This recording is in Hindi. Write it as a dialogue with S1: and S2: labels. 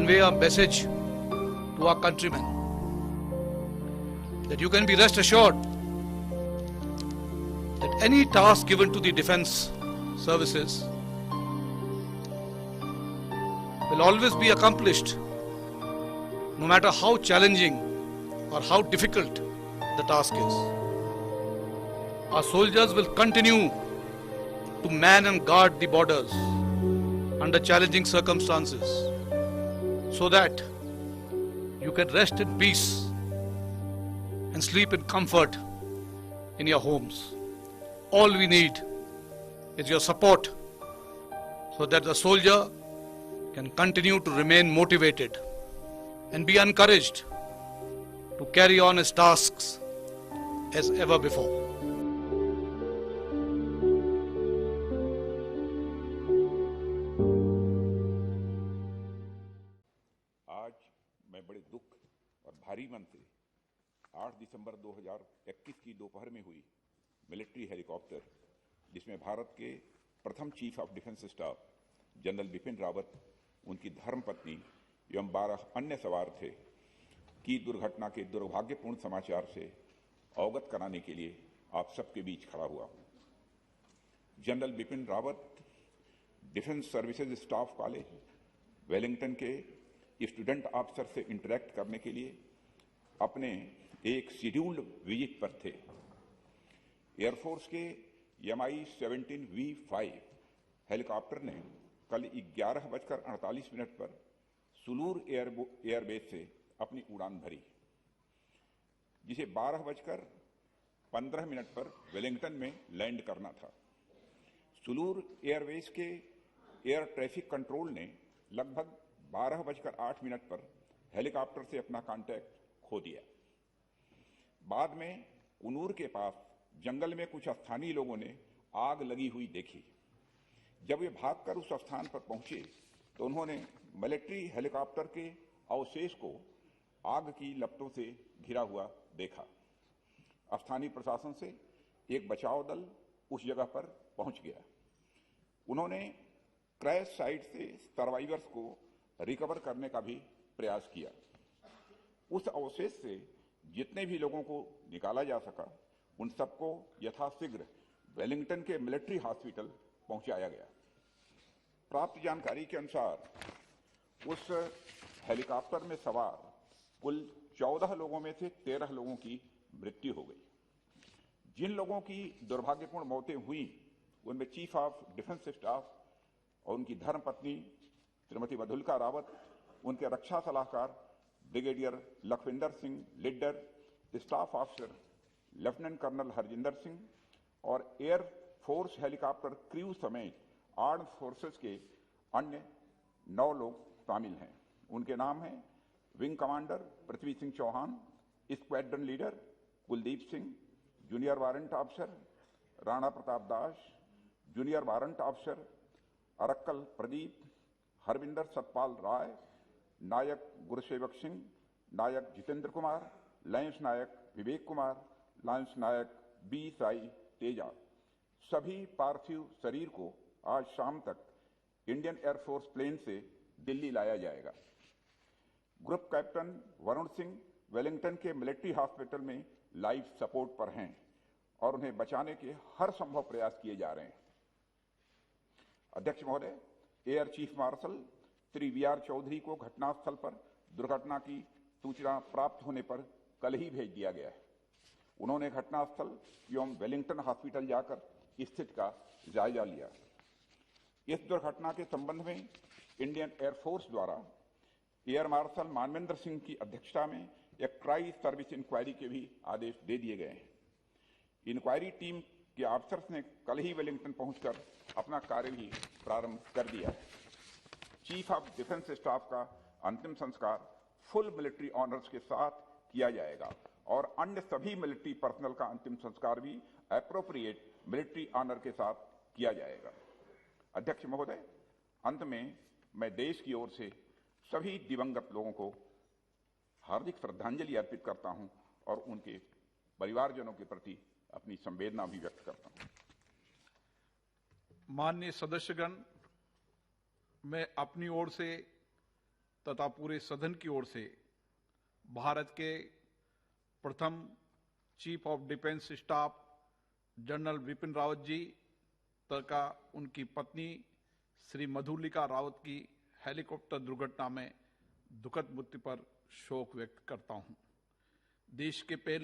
S1: convey a message to our countrymen that you can be rest assured that any task given to the defense services will always be accomplished, no matter how challenging or how difficult the task is. Our soldiers will continue to man and guard the borders under challenging circumstances so that you can rest in peace and sleep in comfort in your homes. All we need is your support so that the soldier can continue to remain motivated and be encouraged to carry on his tasks as ever before.
S2: आज मैं बड़े दुख और भारी मन से 8 दिसंबर 2021 की दोपहर में हुई मिलिट्री हेलीकॉप्टर, जिसमें भारत के प्रथम chief of defence staff general Bipin Rawat, उनकी धर्मपत्नी एवं 12 अन्य सवार थे, की दुर्घटना के दुर्भाग्यपूर्ण समाचार से अवगत कराने के लिए आप सबके बीच खड़ा हुआ हूं। General Bipin Rawat defence services staff college Wellington के स्टूडेंट ऑफिसर से इंटरेक्ट करने के लिए अपने एक शेड्यूल्ड विजिट पर थे। एयरफोर्स के Mi-17V5 हेलीकॉप्टर ने कल 11:48 पर सुलूर एयरबेस से अपनी उड़ान भरी, जिसे 12:15 पर वेलिंगटन में लैंड करना था। सुलूर एयरबेस के एयर ट्रैफिक कंट्रोल ने लगभग 12:08 पर हेलीकॉप्टर से अपना कांटेक्ट खो दिया। बाद में कुनूर के पास जंगल में कुछ स्थानीय लोगों ने आग लगी हुई देखी। जब वे भागकर उस स्थान पर पहुंचे तो उन्होंने मिलिट्री हेलीकॉप्टर के अवशेष को आग की लपटों से घिरा हुआ देखा। स्थानीय प्रशासन से एक बचाव दल उस जगह पर पहुंच गया। उन्होंने क्रैश साइट से सर्वाइवर्स को रिकवर करने का भी प्रयास किया। उस अवशेष से जितने भी लोगों को निकाला जा सका, उन सबको यथाशीघ्र वेलिंगटन के मिलिट्री हॉस्पिटल पहुंचाया गया। प्राप्त जानकारी के अनुसार उस हेलीकॉप्टर में सवार कुल 14 लोगों में से 13 लोगों की मृत्यु हो गई। जिन लोगों की दुर्भाग्यपूर्ण मौतें हुई, उनमें चीफ ऑफ डिफेंस स्टाफ और उनकी धर्मपत्नी श्रीमती मधुलिका रावत, उनके रक्षा सलाहकार brigadier Lakhvinder Singh Lidder, staff officer lieutenant colonel Harjinder Singh और एयर फोर्स हेलीकॉप्टर क्रू समेत आर्म्ड फोर्सेस के अन्य 9 लोग शामिल हैं। उनके नाम हैं wing commander Prithvi Singh Chauhan, squadron leader Kuldeep Singh, junior warrant officer Rana Pratap Das, junior warrant officer Arakkal Pradeep, Harvinder Satpal Rai, Naik Gurusewak Singh, Naik Jitendra Kumar, lance Naik Vivek Kumar, lance Naik B Sai Teja. सभी पार्थिव शरीर को आज शाम तक इंडियन एयरफोर्स प्लेन से दिल्ली लाया जाएगा। Group captain Varun Singh Wellington के मिलिट्री हॉस्पिटल में लाइफ सपोर्ट पर हैं और उन्हें बचाने के हर संभव प्रयास किए जा रहे हैं। अध्यक्ष महोदय, air chief marshal Shri V R. Chaudhari को घटनास्थल पर दुर्घटना की सूचना प्राप्त होने पर कल ही भेज दिया गया है। उन्होंने घटनास्थल एवं वेलिंगटन हॉस्पिटल जाकर स्थिति का जायजा लिया। इस दुर्घटना के संबंध में इंडियन एयरफोर्स द्वारा एयर मार्शल मानवेंद्र सिंह की अध्यक्षता में एक ट्राई सर्विस इंक्वायरी के भी आदेश दे दिए गए हैं। इंक्वायरी टीम के ऑफिसर्स ने कल ही वेलिंगटन पहुंचकर अपना कार्य भी प्रारंभ कर दिया है। चीफ ऑफ डिफेंस स्टाफ का अंतिम संस्कार फुल मिलिट्री ऑनर्स के साथ किया जाएगा और अन्य सभी मिलिट्री पर्सनल का अंतिम संस्कार भी एप्रोप्रिएट मिलिट्री ऑनर के साथ किया जाएगा। अध्यक्ष महोदय, अंत में मैं देश की ओर से सभी दिवंगत लोगों को हार्दिक श्रद्धांजलि अर्पित करता हूं और उनके परिवारजनों के प्रति अपनी संवेदना भी व्यक्त करता हूं।
S3: माननीय सदस्यगण, मैं अपनी ओर से तथा पूरे सदन की ओर से भारत के प्रथम chief of defence staff general Vipin Rawat ji तथा उनकी पत्नी श्री मधुलिका रावत की हेलीकॉप्टर दुर्घटना में दुखद मृत्यु पर शोक व्यक्त करता हूं। देश के पहले